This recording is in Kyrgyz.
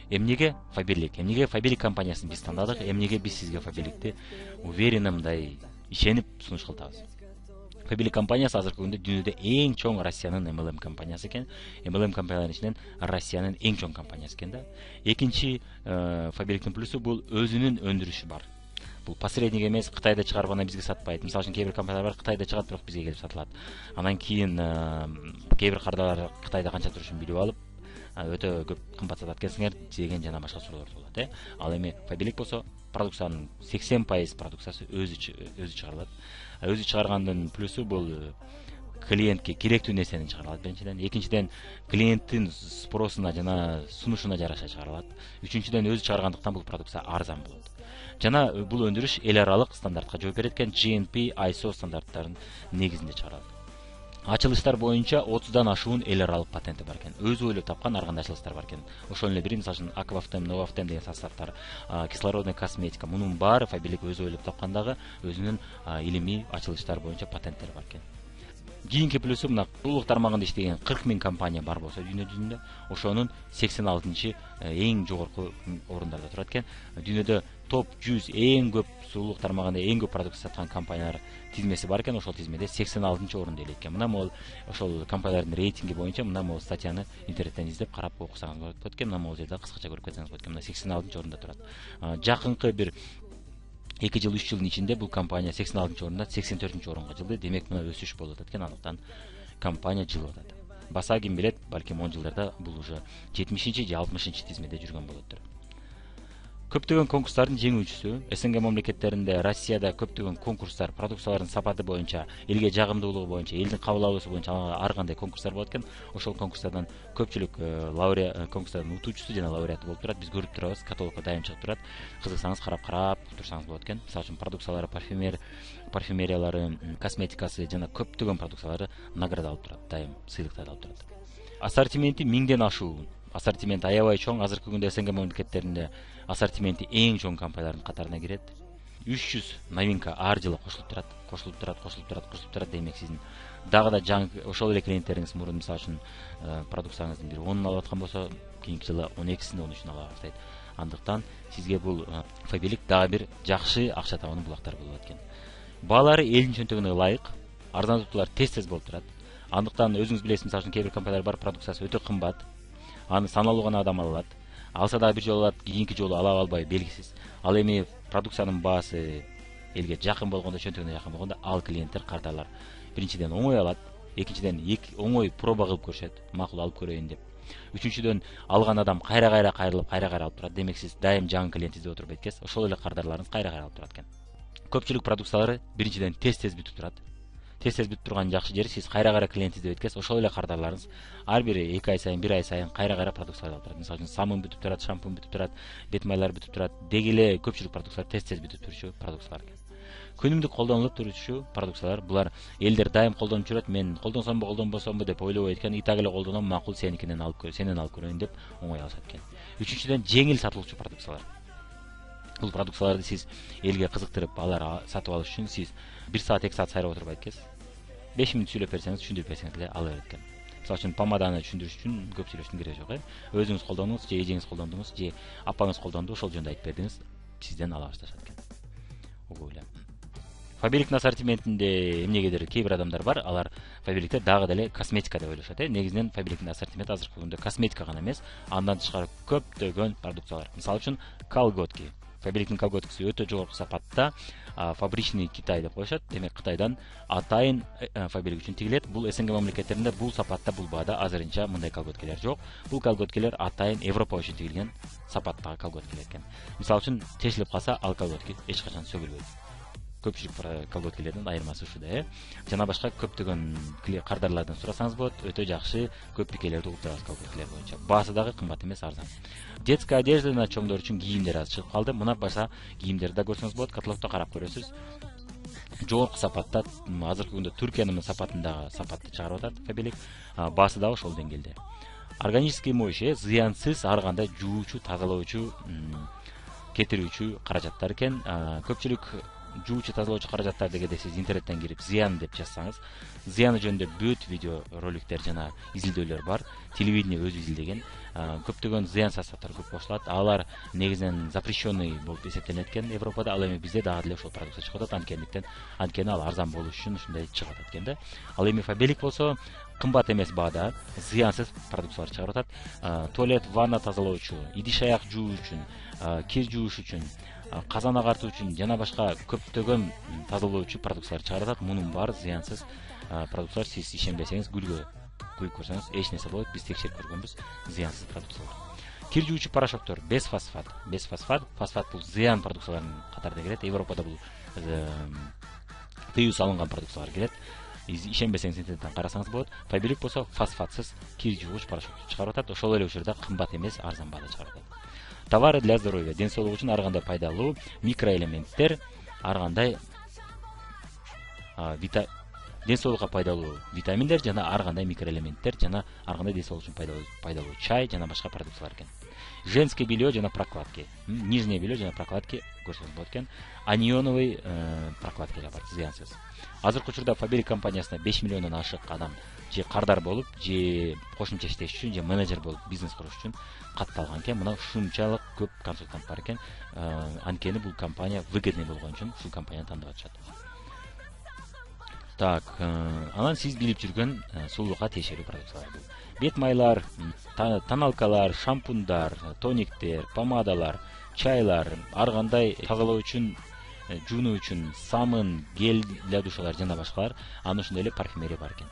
Эмнеге Фаберлик компаниясын биз тандадык, эмнеге биз сизге Фаберликти уверенно мындай ишенип сунуш кылтабыз. Фаберлик компаниясы азыркы күндө дүйнөдө эң чоң Россиянын MLM компаниясы экен. MLM компанияларынын ичинен Россиянын эң чоң компаниясы экен да. Экинчи Фаберликтин плюсу бул өзүнүн өндүрүшү бар. Бул посредник эмес, Кытайда чыгарып анан бизге сатпайт. Мисалы үчүн кээ бир компаниялар бар, Кытайда чыгат, бирок бизге келип сатылат. Анан кийин кээ бир кардалар Кытайда канча турушун билип алып, өтө көп кымбат сатат экенсиңер деген жана башка суроолор болот. Ал эми Фаберлик болсо продукциянын 80% продукциясы өзү чыгарылат. Өзү чыгаргандын плюсу бул клиентке керектүү нерсени чыгаралат биринчиден. Экинчиден клиенттин спросуна жана сунушуна жараша чыгарылат. Үчүнчүдөн өзү чыгаргандыктан бул продукция арзан болот. Жана бул өндүрүш эл аралык стандартка жооп берет экен, GMP, ISO стандарттарынын негизинде чыгарылат. Ачылыштар боюнча 30дан ашуун эл аралык патенти бар экен. Өзү ойлоп тапкан ар кандай ачылыштар бар экен. Ошол эле бири, мисалы үчүн Аквафтем, Новафтем деген составтар, кислородный косметика, мунун баары Фаберлик өзү ойлоп тапкандагы өзүнүн илимий ачылыштар боюнча патенттери бар экен. Кийинки плюсу мына сулуулук тармагында иштеген 40 000 компания бар болсо дүйнө жүзүндө, ошонун 86-чы эң жогорку орундарда турат экен. Дүйнөдө топ 100 эң көп сулуулук тармагында эң көп продукция саткан компаниялар тизмеси бар экен. Ошол тизмеде 86-чы орунда элек экен. Мына могул ошол компаниялардын рейтинги боюнча мына могул статьяны интернеттен издеп карап окусаңыз болот экен. Мына могул жерде кыскача көрүп кетсеңиз болот экен. Мына 86-чы орунда турат. Жакынкы бир 2 жыл 3 жылдын ичинде бул компания 86-чы орундан 84-чү орунга жылды. Демек мына өсүш болуп атат экен, андыктан компания жылып атат. Баса ким билет, балким 10 жылдарда бул уже 70-чи же 60-чы тизмеде жүргөн болоттур. Көптөгөн конкурстардын жеңүүчүсү, СНГ мамлекеттеринде, Россияда көптөгөн конкурстар, продукциялардын сапаты боюнча, элге жагымдуулугу боюнча, элдин кабыл алуусу боюнча ар кандай конкурстар болот экен. Ошол конкурстардан көпчүлүк конкурстардын утуучусу жана лауреаты болуп турат. Биз көрүп турабыз, каталогко дайым чыгып турат. Кызыксаңыз карап турсаңыз болот экен. Мисалы үчүн продукциялары, парфюмериялары, косметикасы жана көптөгөн продукциялары награда алып турат, дайым сыйлыктарды алып турат. Ассортименти 1000ден ашуу. Ассортимент аябай чоң. Азыркы күндө СНГ мамлекеттеринде ассортименти эң чоң компаниялардын катарына кирет. 300 новинка ар жылы кошулуп турат. Демек сиздин дагы да жаңы ошол эле клиенттериңиз мурун мисалы үчүн продукцияңыздын бир 10-ун алып аткан болсо, кийинки жылы 12-син, 13-үн ала баштайт. Андыктан сизге бул Фаберлик дагы бир жакшы акча табуунун булактары болот экен. Баалары элдин чөнтөгүнө ылайык, арзандатуулар тез болуп турат. Андыктан өзүңүз билесиз, мисалы үчүн кээ бир компаниялар бар, продукциясы өтө кымбат. Аны саналуу гана адам ала алат. Алса дагы бир жолу алат, кийинки жолу ала албай белгисиз. Ал эми продукциянын баасы элге жакын болгондо, чөнтөгүнө жакын болгондо, ал клиенттер, кардарлар биринчиден оңой алат, экинчиден оңой проба кылып көрүшөт, макул алып көрөйүн деп. Үчүнчүдөн алган адам кайра кайрылып, кайра алып турат. Демек сиз дайым жаңы клиент издеп отуруп эткес, ошол эле кардарларыңыз кайра алып турат экен. Көпчүлүк продукциялары биринчиден тез бүтүп турат. Тез бүтүп турган жакшы жери сиз кайра клиент издеп эткес, ошол эле кардарларыңыз ар бири 2 ай сайын, 1 ай сайын кайра продукциялар алып турат. Мисалы үчүн самын бүтүп турат, шампунь бүтүп турат, бет майлар бүтүп турат. Деги эле көпчүлүк продукциялар тез бүтүп турчу продукциялар экен. Күнүмдүк колдонулуп турчу продукциялар, булар элдер дайым колдонуп жүрөт. Мен колдонсомбу, колдонбосомбу деп ойлобойт экен. И так эле колдоном, макул, сеникинен алып көрөйүн деп оңой алышат экен. Үчүнчүдөн жеңил сатылуучу продукциялар. Бул продукцияларды сиз элге кызыктырып, алар сатып алыш үчүн сиз 1 саат, 2 саат сайрап отурбайт экенсиз. 5 мүнөт сүйлөп берсеңиз, түшүндүрүп берсеңиз эле ала берет экен. Мисалы үчүн помаданы түшүндүрүш үчүн көп сүйлөштүн кереги жок. Өзүңүз колдонуңуз, же эжеңиз колдондуңуз, же апаңыз колдонду, ошол жөнүндө айтып бердиңиз, сизден ала башташат экен. Ого эле. Фаберликтин ассортиментинде эмнегедир кээ бир адамдар бар, алар Фаберликте дагы деле косметика деп ойлошот. Негизинен Фаберликтин ассортименти азыркы күндө косметика гана эмес, андан тышкары көптөгөн продукциялар. Мисалы үчүн колготки. Фаберликтин колготкасы өтө жогорку сапатта, фабричный Китай деп коюшат. Демек Кытайдан атайын Фаберлик үчүн тигилет. Бул СНГ мамлекеттеринде бул сапатта, бул баада азырынча мындай колготкелер жок. Бул колготкелер атайын Европа үчүн тигилген сапаттагы колготкелер экен. Мисалы үчүн тешилип калса, ал колготки эч качан сөгүлбөйт. Көпчүлүк колготкелердин айырмасы ушуда. Жана башка көптөгөн кардарлардан сурасаңыз болот, өтө жакшы көп пикелерди угуп турабыз колготкелер боюнча. Баасы дагы кымбат эмес, арзан. Детская одежда жана чоңдор үчүн кийимдер аз чыгып калды. Мына башка кийимдерди да көрсөңүз болот, каталогдо карап көрөсүз. Жогорку сапатта, азыркы күндө Түркиянын сапатындагы сапатты чыгарып атат Фаберлик. Баасы дагы ошол деңгээлде. Органический моющий, зыянсыз ар кандай жуучу, тазалоочу, кетирүүчү каражаттар экен. Көпчүлүк жуучу тазалоочу каражаттар дегенде сиз интернеттен кирип зыян деп жазсаңыз, зыяны жөнүндө бүт видео роликтер жана изилдөөлөр бар. Телевидение өзү изилдеген. Көптөгөн зыян состовдор көп кошулат. Алар негизинен запрещенный болуп эсептелет экен Европада, ал эми бизде дагы деле ошол продукция чыгып атат, анткени ал арзан болуш үчүн ушундай чыгып атат экен да. Ал эми Фаберлик болсо кымбат эмес баада зыянсыз продукциялар чыгарып атат. Туалет, ванна тазалоочу, идиш аяк жуу үчүн, кир жууш үчүн, казан агартуу үчүн жана башка көптөгөн тазалоочу продукциялар чыгарып атат. Мунун баары зыянсыз продукциялар. Сиз ишенбесеңиз гүлгө куюп көрсөңүз эч нерсе болбойт. Биз текшерип көргөнбүз, зыянсыз продукциялар. Кир жуучу порошоктор без фосфат. Без фосфат. Фосфат бул зыян продукцияларынын катарына кирет. Европада бул тыюу салынган продукциялар кирет. Ишенбесеңиз интернеттен карасаңыз болот. Фаберлик болсо фосфатсыз кир жуугуч порошок чыгарып атат. Ошол эле учурда кымбат эмес, арзан баада чыгарып атат. Товары для здоровья. Ден соолук үчүн ар кандай пайдалуу микроэлементтер, ар кандай ден соолукка пайдалуу витаминдер жана ар кандай микроэлементтер жана ар кандай ден соолук үчүн пайдалуу чай жана башка продукциялар экен. Женское белье жана прокладки. Нижнее белье жана прокладки көрсөңүз болот экен. Анионовый прокладкалар бар, зыянсыз. Азыркы учурда Фаберлик компаниясына 5 миллиондон ашык адам же кардар болуп, же кошумча иштеш үчүн, же менеджер болуп бизнес куруш үчүн катталган экен. Мына ушунчалык көп консультант бар экен. Анткени бул компания выгодный болгон үчүн ушул компанияны тандап атышат. Так, анан сиз билип жүргөн сулуулукка тиешелүү продукциялар бул. Бет майлар, тоналкалар, шампундар, тониктер, помадалар, чайлар, ар кандай тазалоо үчүн, жуунуу үчүн самын, гель для душалар жана башкалар. Анын ошондой эле парфюмерия бар экен.